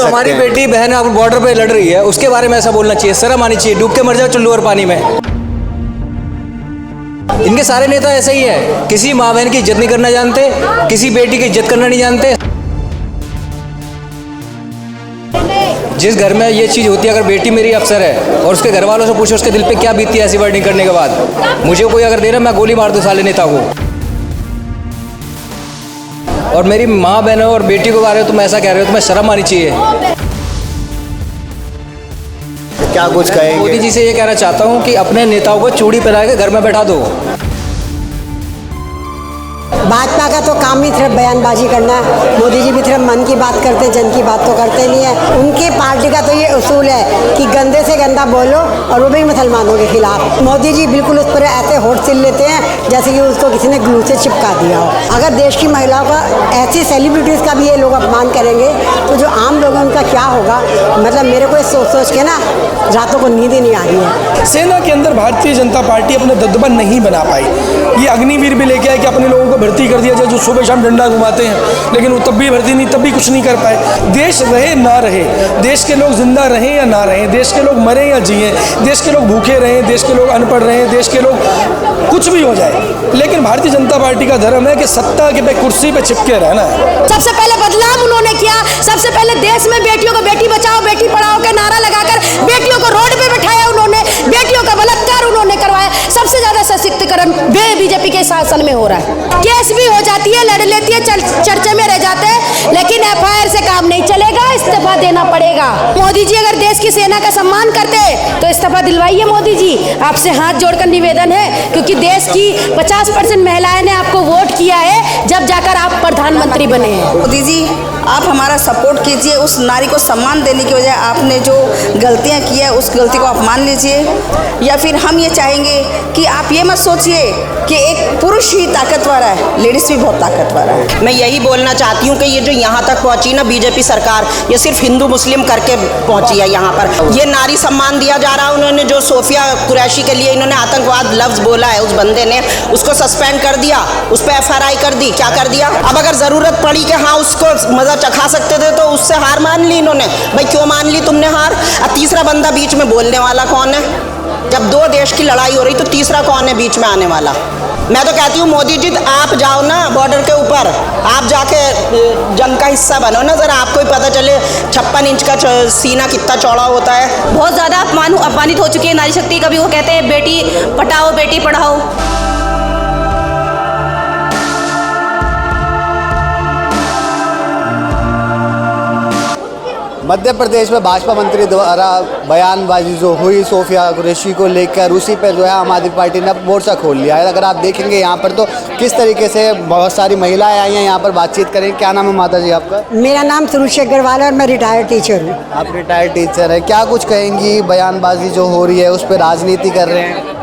सकते हैं। हमारी बेटी बहन अब बॉर्डर पे लड़ रही है, उसके बारे में ऐसा बोलना चाहिए, शर्म आनी चाहिए। डूब के मर जाओ चुल्लू और पानी में। इनके सारे नेता ऐसे ही है, किसी माँ बहन की इज्जत नहीं करना जानते, किसी बेटी की इज्जत करना नहीं जानते। जिस घर में ये चीज़ होती है, अगर बेटी मेरी अफसर है और उसके घर वालों से पूछो उसके दिल पे क्या बीतती है ऐसी वर्डिंग करने के बाद, मुझे कोई अगर दे रहा मैं गोली मार दूँ साले नेता को। और मेरी माँ बहन और बेटी को कह रहे हो तुम ऐसा कह रहे हो, तुम्हें शर्म आनी चाहिए। क्या कुछ कहेंगे? मोदी जी से ये कहना चाहता हूँ कि अपने नेताओं को चूड़ी पहना के घर में बैठा दो। भाजपा का तो काम ही सिर्फ बयानबाजी करना है। मोदी जी भी सिर्फ मन की बात करते, जन की बात तो करते नहीं है। उनकी पार्टी का तो ये उसूल है कि गंदे से गंदा बोलो, और वो भी मुसलमानों के खिलाफ। मोदी जी बिल्कुल उस पर ऐसे होठ सिल लेते हैं जैसे कि उसको किसी ने ग्लू से चिपका दिया हो। अगर देश की महिलाओं का, ऐसी सेलिब्रिटीज़ का भी ये लोग अपमान करेंगे तो जो आम लोग हैं उनका क्या होगा। मतलब मेरे को सोच सोच के ना रातों को नींद ही नहीं आ रही है। सेना के अंदर भारतीय जनता पार्टी अपने दबदबा नहीं बना पाई। ये अग्निवीर भी लेके आए कि अपने लोगों को भर्ती कर दिया जाए जो सुबह शाम डंडा घुमाते हैं, लेकिन वो तब भी भर्ती नहीं, तब भी कुछ नहीं कर पाए। देश रहे ना रहे, देश के लोग जिंदा रहें या ना रहें, देश के लोग मरें या जिएं, देश के लोग भूखे रहें, देश के लोग अनपढ़ रहें, देश के लोग कुछ भी हो जाए, लेकिन भारतीय जनता पार्टी का धर्म है कि सत्ता के कुर्सी पे चिपके रहना है। सबसे पहले बदलाव उन्होंने किया। सबसे पहले देश में बेटियों को बेटी बचाओ बेटी पढ़ाओ के नारा लगाकर बेटियों को रोड पे बिठाया उन्होंने, बेटियों का बलात्कार उन्होंने करवाया। सबसे ज्यादा सशक्तिकरण बीजेपी के शासन में हो रहा है। केस भी हो जाती है, लड़ लेती है, चर्चे में रह जाते हैं, लेकिन एफआईआर से काम नहीं चलेगा, इस्तीफा देना पड़ेगा। मोदी जी अगर देश की सेना का सम्मान करते तो इस्तीफा दिलवाइए। मोदी जी आपसे हाथ जोड़कर निवेदन है, क्योंकि देश की 50% महिलाएं ने आपको वोट किया है, जब जाकर आप प्रधानमंत्री बने हैं। मोदी जी आप हमारा सपोर्ट कीजिए। उस नारी को सम्मान देने की बजाय आपने जो गलतियां की है उस गलती को आप मान लीजिए। या फिर हम ये चाहेंगे कि आप ये मत सोचिए कि एक पुरुष ही ताकतवर है, लेडीज़ भी बहुत ताकतवर है। मैं यही बोलना चाहती हूँ कि ये जो यहाँ तक पहुँची ना बीजेपी सरकार, ये सिर्फ हिंदू मुस्लिम करके पहुँची है यहाँ पर। ये नारी सम्मान दिया जा रहा है। उन्होंने जो सोफिया कुरैशी के लिए इन्होंने आतंकवाद लफ्ज़ बोला है, उस बंदे ने उसको सस्पेंड कर दिया, उस पर एफआईआर कर दी। क्या कर दिया? अब अगर ज़रूरत पड़ी कि हाँ उसको मज़ा चखा सकते थे तो उससे हार मान ली इन्होंने। भाई क्यों मान ली तुमने हार? अब तीसरा बंदा बीच में बोलने वाला कौन है? जब दो देश की लड़ाई हो रही तो तीसरा कौन है बीच में आने वाला? मैं तो कहती हूँ मोदी जी आप जाओ ना बॉर्डर के ऊपर, आप जाके जंग का हिस्सा बनो ना, ज़रा आपको ही पता चले 56 इंच का सीना कितना चौड़ा होता है। बहुत ज़्यादा अपमानित हो चुकी है नारी शक्ति। कभी वो कहते हैं बेटी पटाओ बेटी पढ़ाओ। मध्य प्रदेश में भाजपा मंत्री द्वारा बयानबाजी जो हुई सोफिया कुरैशी को लेकर, उसी पर जो है आम आदमी पार्टी ने मोर्चा खोल लिया है। अगर आप देखेंगे यहाँ पर तो किस तरीके से बहुत सारी महिलाएं आई हैं यहाँ पर बातचीत करें। क्या नाम है माता जी आपका? मेरा नाम सुरुचि अग्रवाल है और मैं रिटायर्ड टीचर हूँ। आप रिटायर्ड टीचर हैं, क्या कुछ कहेंगी? बयानबाजी जो हो रही है उस पर राजनीति कर रहे हैं।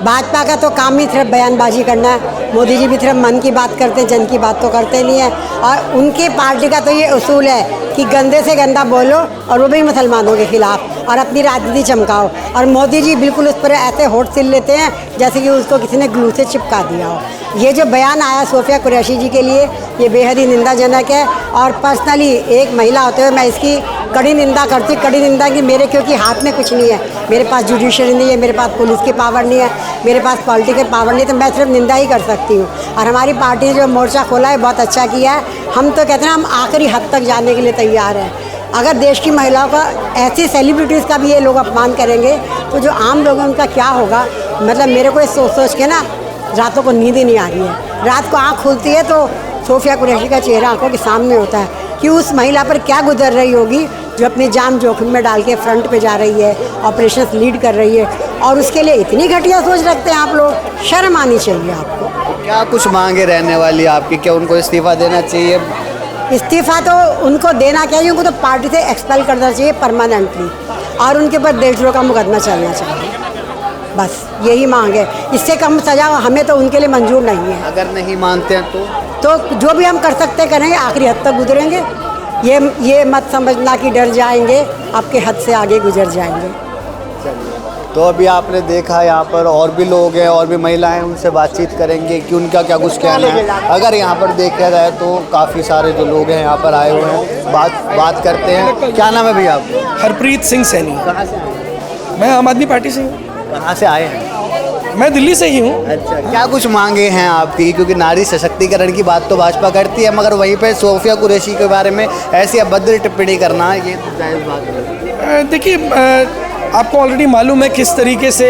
भाजपा का तो काम ही सिर्फ बयानबाजी करना है। मोदी जी भी सिर्फ मन की बात करते, जन की बात तो करते नहीं है। और उनकी पार्टी का तो ये उसूल है कि गंदे से गंदा बोलो, और वो भी मुसलमानों के खिलाफ, और अपनी राजनीति चमकाओ। और मोदी जी बिल्कुल उस पर ऐसे होठ सिल लेते हैं जैसे कि उसको किसी ने ग्लू से चिपका दिया हो। ये जो बयान आया सोफिया कुरैशी जी के लिए, ये बेहद ही निंदाजनक है। और पर्सनली एक महिला होते हुए मैं इसकी कड़ी निंदा करती, कड़ी निंदा की। मेरे क्योंकि हाथ में कुछ नहीं है, मेरे पास जुडिशरी नहीं है, मेरे पास पुलिस की पावर नहीं है, मेरे पास पॉलिटिकल पावर नहीं है, तो मैं सिर्फ निंदा ही कर सकती हूँ। और हमारी पार्टी ने जो मोर्चा खोला है बहुत अच्छा किया है। हम तो कहते हैं हम आखिरी हद तक जाने के लिए तैयार हैं। अगर देश की महिलाओं का, ऐसी सेलिब्रिटीज़ का भी ये लोग अपमान करेंगे तो जो आम लोग हैं उनका क्या होगा। मतलब मेरे को ये सोच सोच के ना रातों को नींद ही नहीं आ रही है। रात को आँख खुलती है तो सोफिया कुरैशी का चेहरा आंखों के सामने होता है कि उस महिला पर क्या गुजर रही होगी जो अपनी जान जोखिम में डाल के फ्रंट पे जा रही है, ऑपरेशंस लीड कर रही है, और उसके लिए इतनी घटिया सोच रखते हैं आप लोग। शर्म आनी चाहिए आपको। क्या कुछ मांगे रहने वाली आपकी? क्या उनको इस्तीफा देना चाहिए? इस्तीफा तो उनको देना चाहिए, उनको तो पार्टी से एक्सपेल करना चाहिए परमानेंटली, और उनके ऊपर देशद्रोह का मुकदमा चलना चाहिए। बस यही मांग है। इससे कम सजा हमें तो उनके लिए मंजूर नहीं है। अगर नहीं मानते हैं तो जो भी हम कर सकते करेंगे, आखिरी हद तक गुजरेंगे। ये मत समझना कि डर जाएंगे, आपके हद से आगे गुजर जाएंगे। तो अभी आपने देखा यहाँ पर और भी लोग हैं और भी महिलाएं, उनसे बातचीत करेंगे कि उनका क्या कुछ कहना है। अगर यहाँ पर देखा जाए तो काफ़ी सारे जो लोग हैं यहाँ पर आए हुए हैं, बात करते हैं। क्या नाम है भैया आपका? हरप्रीत सिंह सैनी। कहाँ से आए? मैं आम आदमी पार्टी से हूँ। कहाँ से आए हैं? मैं दिल्ली से ही हूँ। अच्छा, क्या कुछ मांगे हैं आपकी? क्योंकि नारी सशक्तिकरण की बात तो भाजपा करती है, मगर वहीं पे सोफिया कुरैशी के बारे में ऐसी अभद्र टिप्पणी करना ये तो जायज़ बात है। देखिए, आपको ऑलरेडी मालूम है किस तरीके से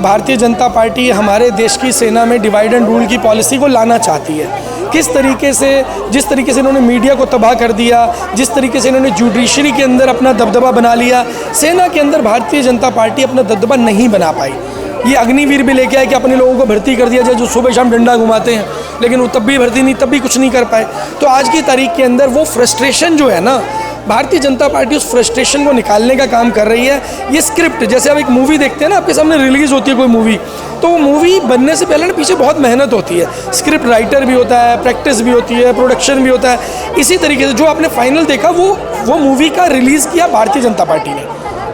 भारतीय जनता पार्टी हमारे देश की सेना में डिवाइड एंड रूल की पॉलिसी को लाना चाहती है। किस तरीके से, जिस तरीके से इन्होंने मीडिया को तबाह कर दिया, जिस तरीके से इन्होंने जुडिशरी के अंदर अपना दबदबा बना लिया, सेना के अंदर भारतीय जनता पार्टी अपना दबदबा नहीं बना पाई। ये अग्निवीर भी लेके आए कि अपने लोगों को भर्ती कर दिया जाए जो सुबह शाम डंडा घुमाते हैं, लेकिन वो तब भी भर्ती नहीं, तब भी कुछ नहीं कर पाए। तो आज की तारीख के अंदर वो फ्रस्ट्रेशन जो है ना, भारतीय जनता पार्टी उस फ्रस्ट्रेशन को निकालने का काम कर रही है। ये स्क्रिप्ट, जैसे आप एक मूवी देखते हैं ना, आपके सामने रिलीज़ होती है कोई मूवी, तो वो मूवी बनने से पहले ना पीछे बहुत मेहनत होती है। स्क्रिप्ट राइटर भी होता है, प्रैक्टिस भी होती है, प्रोडक्शन भी होता है। इसी तरीके से जो आपने फाइनल देखा वो मूवी का रिलीज़ किया भारतीय जनता पार्टी ने।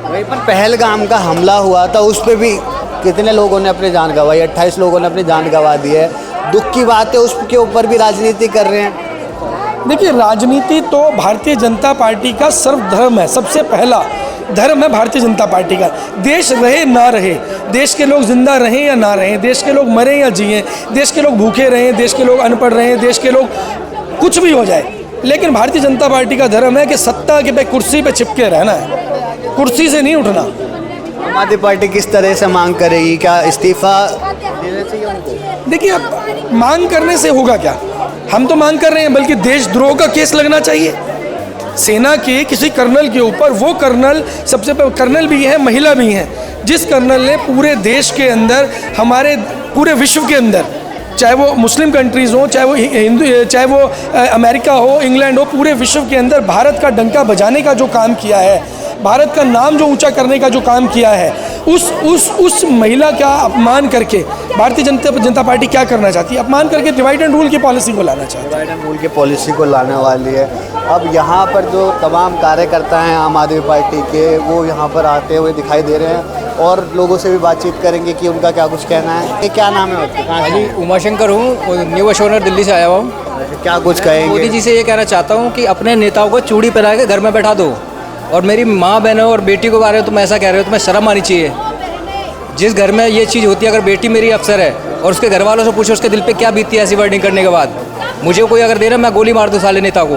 वहीं पर पहलगाम का हमला हुआ था, उस पर भी कितने लोगों ने अपनी जान गंवाई, 28 लोगों ने अपनी जान गंवा दी है। दुख की बात है, उसके ऊपर भी राजनीति कर रहे हैं। देखिए, राजनीति तो भारतीय जनता पार्टी का सर्वधर्म है, सबसे पहला धर्म है भारतीय जनता पार्टी का। देश रहे ना रहे, देश के लोग जिंदा रहें या ना रहें, देश के लोग मरें या जिएं, देश के लोग भूखे रहें, देश के लोग अनपढ़ रहें, देश के लोग कुछ भी हो जाए, लेकिन भारतीय जनता पार्टी का धर्म है कि सत्ता के पे कुर्सी पे चिपके रहना है, कुर्सी से नहीं उठना। आम आदमी पार्टी किस तरह से मांग करेगी? क्या इस्तीफा देना चाहिए उनको? देखिए, अब मांग करने से होगा क्या? हम तो मांग कर रहे हैं, बल्कि देशद्रोह का केस लगना चाहिए सेना के किसी कर्नल के ऊपर। वो कर्नल, सबसे पहले कर्नल भी हैं, महिला भी हैं, जिस कर्नल ने पूरे देश के अंदर, हमारे पूरे विश्व के अंदर, चाहे वो मुस्लिम कंट्रीज़ हो, चाहे वो हिंदू, चाहे वो अमेरिका हो, इंग्लैंड हो, पूरे विश्व के अंदर भारत का डंका बजाने का जो काम किया है, भारत का नाम जो ऊंचा करने का जो काम किया है, उस महिला का अपमान करके भारतीय जनता पार्टी क्या करना चाहती है? अपमान करके डिवाइड एंड रूल की पॉलिसी को लाना चाहती है। डिवाइड एंड रूल की पॉलिसी को लाने वाली है। अब यहाँ पर जो तमाम कार्यकर्ता हैं आम आदमी पार्टी के, वो यहाँ पर आते हुए दिखाई दे रहे हैं और लोगों से भी बातचीत करेंगे कि उनका क्या कुछ कहना है। ये क्या नाम है आपका? कहाँ से? उमाशंकर हूँ, न्यू अशोनर दिल्ली से आया हुआ हूँ। क्या कुछ कहेंगे? मोदी जी से ये कहना चाहता हूँ कि अपने नेताओं को चूड़ी पहना के घर में बैठा दो, और मेरी माँ बहनों और बेटी को बारे में तुम ऐसा कह रहे हो, तुम्हें शर्म आनी चाहिए। जिस घर में ये चीज़ होती है, अगर बेटी मेरी अफसर है और उसके घर वालों से पूछो उसके दिल पे क्या बीतती है ऐसी वर्डिंग करने के बाद, मुझे कोई अगर दे रहा मैं गोली मार दूँ साले नेता को।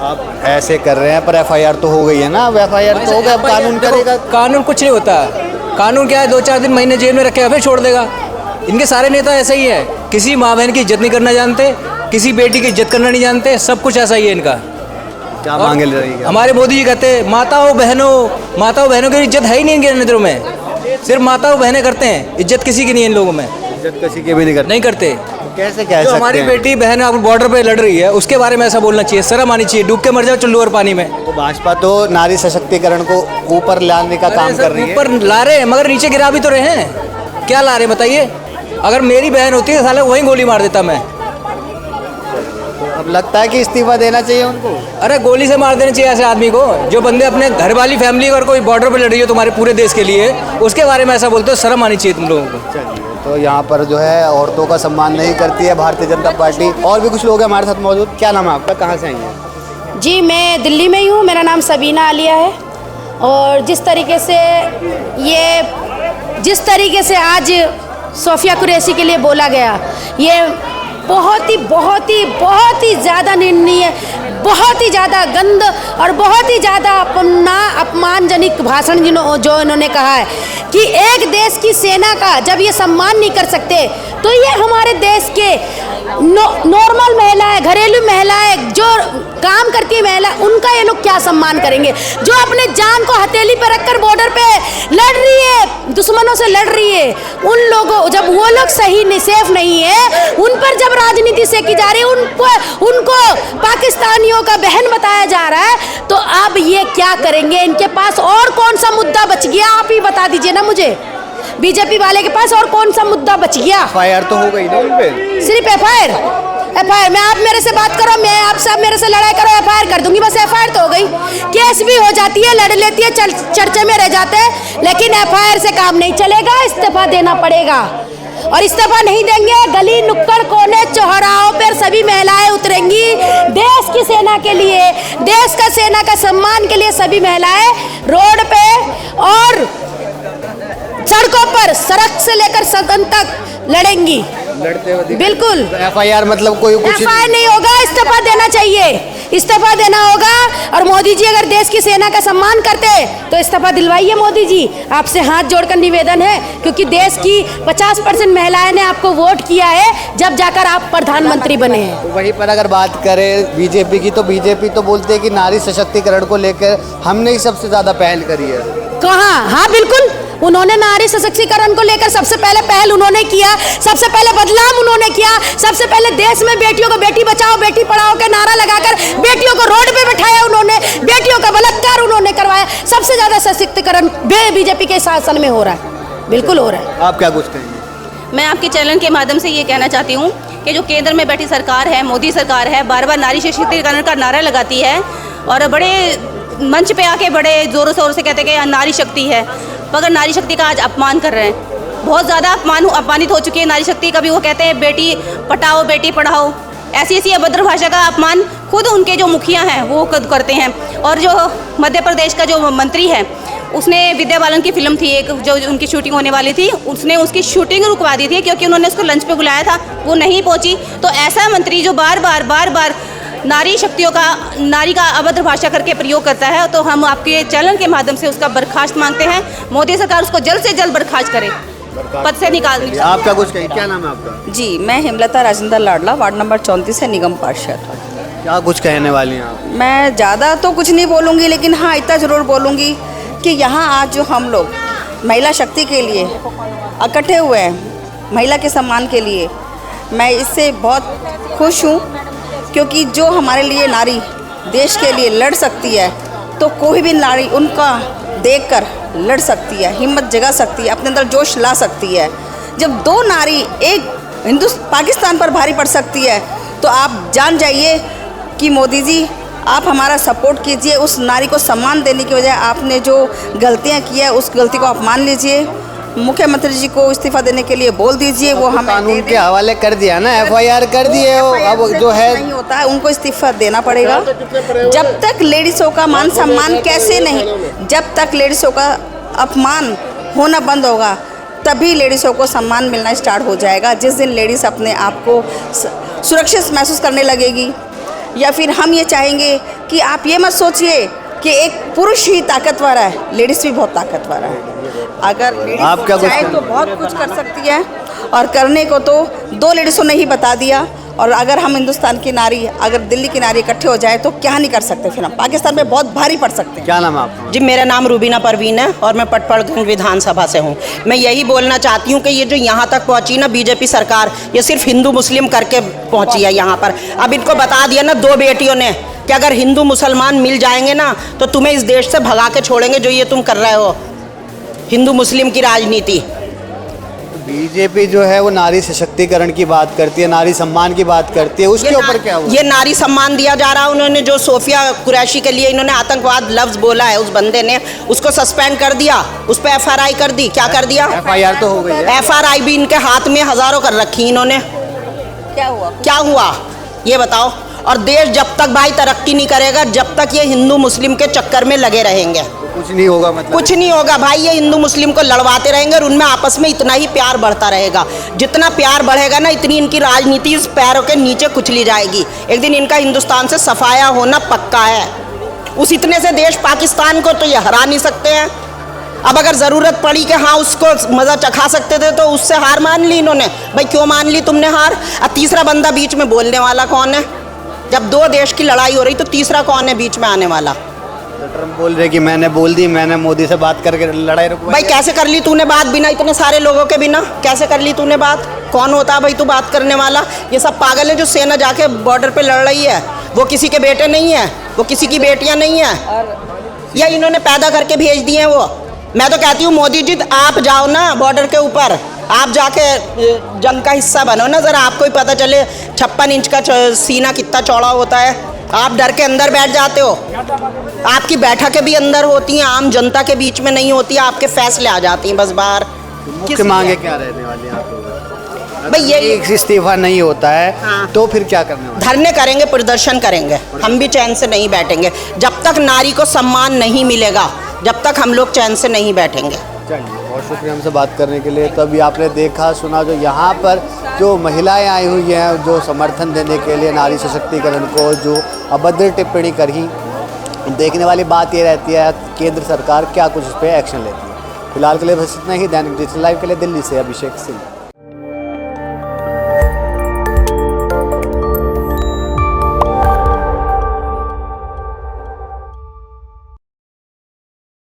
आप ऐसे कर रहे हैं, पर एफआईआर तो हो गई है ना। एफआईआर तो हो गया, अब कानून करेगा। कानून कुछ नहीं होता। कानून क्या है, 2-4 दिन महीने जेल में रखे फिर छोड़ देगा। इनके सारे नेता ऐसे ही है, किसी माँ बहन की इज्जत नहीं करना जानते, किसी बेटी की इज्जत करना नहीं जानते, सब कुछ ऐसा ही है इनका। क्या मांगे ले रही है? हमारे मोदी जी कहते हैं माताओं बहनों की इज्जत है ही नहीं इनके नजरों में, सिर्फ माताओं बहनें करते हैं, इज्जत किसी की नहीं है इन लोगों में। इज्जत किसी की भी नहीं करते। कैसे कह जो सकते हमारी हैं? बेटी बहन अब बॉर्डर पे लड़ रही है, उसके बारे में ऐसा बोलना चाहिए, शर्म आनी चाहिए। डूब के मर जाओ चुल्लू और पानी में। तो भाजपा तो नारी सशक्तिकरण को ऊपर लाने का काम कर रही है। ऊपर ला रहे हैं मगर नीचे गिरा भी तो रहे हैं। क्या ला रहे हैं बताइए? अगर मेरी बहन होती है साले वहीं गोली मार देता मैं। अब लगता है कि इस्तीफा देना चाहिए उनको। अरे गोली से मार देना चाहिए ऐसे आदमी को। जो बंदे अपने घर वाली फैमिली और कोई बॉर्डर पे लड़ रही हो तुम्हारे पूरे देश के लिए, उसके बारे में ऐसा बोलते हो, शर्म आनी चाहिए तुम लोगों को। तो यहाँ पर जो है औरतों का सम्मान नहीं करती है भारतीय जनता पार्टी। और भी कुछ लोग हैं हमारे साथ मौजूद। क्या नाम है आपका? कहाँ से आई हैं? जी, मैं दिल्ली में ही हूँ। मेरा नाम सबीना आलिया है। और जिस तरीके से आज सोफिया कुरैशी के लिए बोला गया, ये बहुत ही ज़्यादा निंदनीय, बहुत ही ज़्यादा गंद और बहुत ही ज़्यादा अपमानजनक भाषण जो इन्होंने कहा है कि एक देश की सेना का जब ये सम्मान नहीं कर सकते, तो ये हमारे देश के नॉर्मल महिलाएं, घरेलू महिलाएं, जो काम करती है महिला, उनका ये लोग क्या सम्मान करेंगे? जो अपने जान को हथेली पर रखकर बॉर्डर पे लड़ रही है, दुश्मनों से लड़ रही है, उन लोगों, जब वो लोग सही नहीं, सेफ नहीं है, उन पर जब राजनीति सेकी जा रही है, उनको पाकिस्तानियों का बहन बताया जा रहा है, तो अब ये क्या करेंगे? इनके पास और कौन सा मुद्दा बच गया? आप ही बता दीजिए ना मुझे। बीजेपी वाले के पास और कौन सा मुद्दा बच गया? एफआईआर तो हो गई ना उन पे। सिर्फ एफआईआर? FIR मैं, आप मेरे से बात करो, मैं आपसे, आप मेरे से लड़ाई करो, FIR कर दूंगी, बस FIR तो हो गई। केस भी हो जाती है, लड़ लेती है, चर्चे में रह जाते हैं, लेकिन FIR से काम नहीं चलेगा, इस्तीफा देना पड़ेगा। और इस्तीफा नहीं देंगे, गली नुक्कड़ कोने चौराहों पर सभी महिलाएं उतरेंगी देश की सेना के लिए, देश का सेना का सम्मान के लिए सभी महिलाएं रोड पे और सड़कों पर, सड़क से लेकर सदन तक लड़ेंगी, लड़ते हुए बिल्कुल। FIR मतलब कोई कुछ FIR नहीं होगा, इस्तीफा देना चाहिए, इस्तीफा देना होगा। और मोदी जी अगर देश की सेना का सम्मान करते तो इस्तीफा दिलवाइए मोदी जी, आपसे हाथ जोड़कर निवेदन है, क्योंकि देश की 50% महिलाएं ने आपको वोट किया है जब जाकर आप प्रधानमंत्री बने हैं। तो वहीं पर अगर बात करें बीजेपी की, तो बीजेपी तो बोलते हैं कि नारी सशक्तिकरण को लेकर हमने ही सबसे ज्यादा पहल करी है। कहाँ? हाँ बिल्कुल, उन्होंने नारी सशक्तिकरण को लेकर सबसे पहले पहल उन्होंने किया, सबसे पहले बदलाव उन्होंने किया, सबसे पहले देश में बेटियों को बेटी बचाओ बेटी पढ़ाओ के नारा लगाकर बेटियों को रोड पे बिठाया उन्होंने, बेटियों का बलात्कार उन्होंने करवाया। सबसे ज्यादा सशक्तिकरण बीजेपी के शासन में हो रहा है, बिल्कुल हो रहा है। आप क्या कुछ कहेंगे? मैं आपके चैनल के माध्यम से ये कहना चाहती हूँ कि जो केंद्र में बैठी सरकार है, मोदी सरकार है, बार बार नारी सशक्तिकरण का नारा लगाती है और बड़े मंच पे आके बड़े ज़ोरों शोर से कहते हैं कि नारी शक्ति है, मगर नारी शक्ति का आज अपमान कर रहे हैं। बहुत ज़्यादा अपमानित हो चुकी है नारी शक्ति। कभी वो कहते हैं बेटी पढ़ाओ बेटी पढ़ाओ, ऐसी ऐसी अभद्र भाषा का अपमान खुद उनके जो मुखिया हैं वो करते हैं। और जो मध्य प्रदेश का जो मंत्री है, उसने विद्या बालन की फिल्म थी एक, जो उनकी शूटिंग होने वाली थी, उसने उसकी शूटिंग रुकवा दी थी क्योंकि उन्होंने उसको लंच पे बुलाया था, वो नहीं पहुंची। तो ऐसा मंत्री जो बार बार नारी शक्तियों का, नारी का अभद्र भाषा करके प्रयोग करता है, तो हम आपके चैनल के माध्यम से उसका बर्खास्त मांगते हैं। मोदी सरकार उसको जल्द से जल्द बर्खास्त करे, पद से निकाल। आपका कुछ कहिए, क्या नाम है आपका? जी, मैं हेमलता राजेंद्र लाडला, वार्ड नंबर 34 है, निगम पार्षद। क्या कुछ कहने वाली हैं आप? मैं ज़्यादा तो कुछ नहीं बोलूँगी, लेकिन हाँ इतना ज़रूर बोलूँगी कि यहाँ आज जो हम लोग महिला शक्ति के लिए इकट्ठे हुए हैं, महिला के सम्मान के लिए, मैं इससे बहुत खुश हूँ, क्योंकि जो हमारे लिए नारी देश के लिए लड़ सकती है, तो कोई भी नारी उनका देखकर लड़ सकती है, हिम्मत जगा सकती है, अपने अंदर जोश ला सकती है। जब दो नारी एक पाकिस्तान पर भारी पड़ सकती है, तो आप जान जाइए कि मोदी जी आप हमारा सपोर्ट कीजिए। उस नारी को सम्मान देने की बजाय आपने जो गलतियां की है, उस गलती को आप मान लीजिए। मुख्यमंत्री जी को इस्तीफा देने के लिए बोल दीजिए, वो हमें कानून के हवाले कर दिया ना, FIR कर दिए हो, अब जो है नहीं होता है, उनको इस्तीफा देना पड़ेगा। जब तक लेडीज़ों का मान सम्मान कैसे नहीं, जब तक लेडीज़ों का अपमान होना बंद होगा, तभी लेडीज़ों को सम्मान मिलना स्टार्ट हो जाएगा। जिस दिन लेडीज़ अपने आप को सुरक्षित महसूस करने लगेगी, या फिर हम ये चाहेंगे कि आप ये मत सोचिए कि एक पुरुष ही ताकतवर है, लेडीज़ भी बहुत ताकतवर है। अगर लेडीज़ चाहे तो बहुत कुछ कर सकती है, और करने को तो दो लेडीज़ों ने ही बता दिया। और अगर हम हिंदुस्तान की नारी, अगर दिल्ली की नारी इकट्ठे हो जाए तो क्या नहीं कर सकते, फिर हम पाकिस्तान में बहुत भारी पड़ सकते हैं। क्या नाम है आपका? जी, मेरा नाम रूबीना परवीन है और मैं पटपड़गंज विधानसभा से हूँ। मैं यही बोलना चाहती हूँ कि ये जो यहाँ तक पहुँची ना बीजेपी सरकार, ये सिर्फ हिंदू मुस्लिम करके पहुँची है यहाँ पर। अब इनको बता दिया ना दो बेटियों ने कि अगर हिंदू मुसलमान मिल जाएंगे ना, तो तुम्हें इस देश से भगा के छोड़ेंगे, जो ये तुम कर रहे हो हिंदू मुस्लिम की राजनीति। बीजेपी जो है वो नारी सशक्तिकरण की बात करती है, नारी सम्मान की बात करती है, उसके ऊपर क्या हुआ? ये नारी सम्मान दिया जा रहा है। उन्होंने जो सोफिया कुरैशी के लिए इन्होंने आतंकवाद लफ्ज़ बोला है, उस बंदे ने उसको सस्पेंड कर दिया, उस पर FRI कर दी। क्या कर दिया? FIR तो हो गई है। FRI भी इनके हाथ में हज़ारों कर रखी इन्होंने। क्या हुआ ये बताओ। और देश जब तक भाई तरक्की नहीं करेगा, जब तक ये हिंदू मुस्लिम के चक्कर में लगे रहेंगे, कुछ नहीं होगा। मतलब कुछ नहीं होगा भाई। ये हिंदू मुस्लिम को लड़वाते रहेंगे और उनमें आपस में इतना ही प्यार बढ़ता रहेगा। जितना प्यार बढ़ेगा ना, इतनी इनकी राजनीति इस पैरों के नीचे कुचली जाएगी। एक दिन इनका हिंदुस्तान से सफाया होना पक्का है। उस इतने से देश पाकिस्तान को तो ये हरा नहीं सकते हैं। अब अगर ज़रूरत पड़ी कि हाँ उसको मज़ा चखा सकते थे, तो उससे हार मान ली इन्होंने। भाई क्यों मान ली तुमने हार? अब तीसरा बंदा बीच में बोलने वाला कौन है? जब दो देश की लड़ाई हो रही तो तीसरा कौन है बीच में आने वाला? ट्रम्प बोल रहे कि मैंने बोल दी, मैंने मोदी से बात करके लड़ाई रुकवाई। भाई कैसे कर ली तूने बात बिना इतने सारे लोगों के बिना? कैसे कर ली तूने बात? कौन होता है भाई तू बात करने वाला? ये सब पागल है जो सेना जाके बॉर्डर पे लड़ रही है। वो किसी के बेटे नहीं है, वो किसी की बेटियां नहीं है, या इन्होंने पैदा करके भेज दिए हैं वो। मैं तो कहती हूँ मोदी जी आप जाओ ना बॉर्डर के ऊपर, आप जाके जंग का हिस्सा बनो ना, ज़रा आपको ही पता चले 56 इंच का सीना कितना चौड़ा होता है। आप डर के अंदर बैठ जाते हो। आपकी बैठकें भी अंदर होती हैं, आम जनता के बीच में नहीं होती, आपके फैसले आ जाती हैं बस बाहर। मुख्य मांगे क्या रहने वाली हैं आप लोगों की? भाई ये एक इस्तीफा नहीं होता है हाँ। तो फिर क्या करने वाले? धरने करेंगे, प्रदर्शन करेंगे, हम भी चैन से नहीं बैठेंगे जब तक नारी को सम्मान नहीं मिलेगा, जब तक हम लोग चैन से नहीं बैठेंगे। चलिए, बहुत शुक्रिया हमसे बात करने के लिए। तभी आपने देखा सुना जो यहाँ पर जो महिलाएं आई हुई हैं जो समर्थन देने के लिए नारी सशक्तिकरण को, जो अभद्र टिप्पणी करी, देखने वाली बात ये रहती है केंद्र सरकार क्या कुछ इस पर एक्शन लेती है। फिलहाल के लिए बस इतना ही। दैनिक डिजिटल लाइव के लिए दिल्ली से अभिषेक सिंह।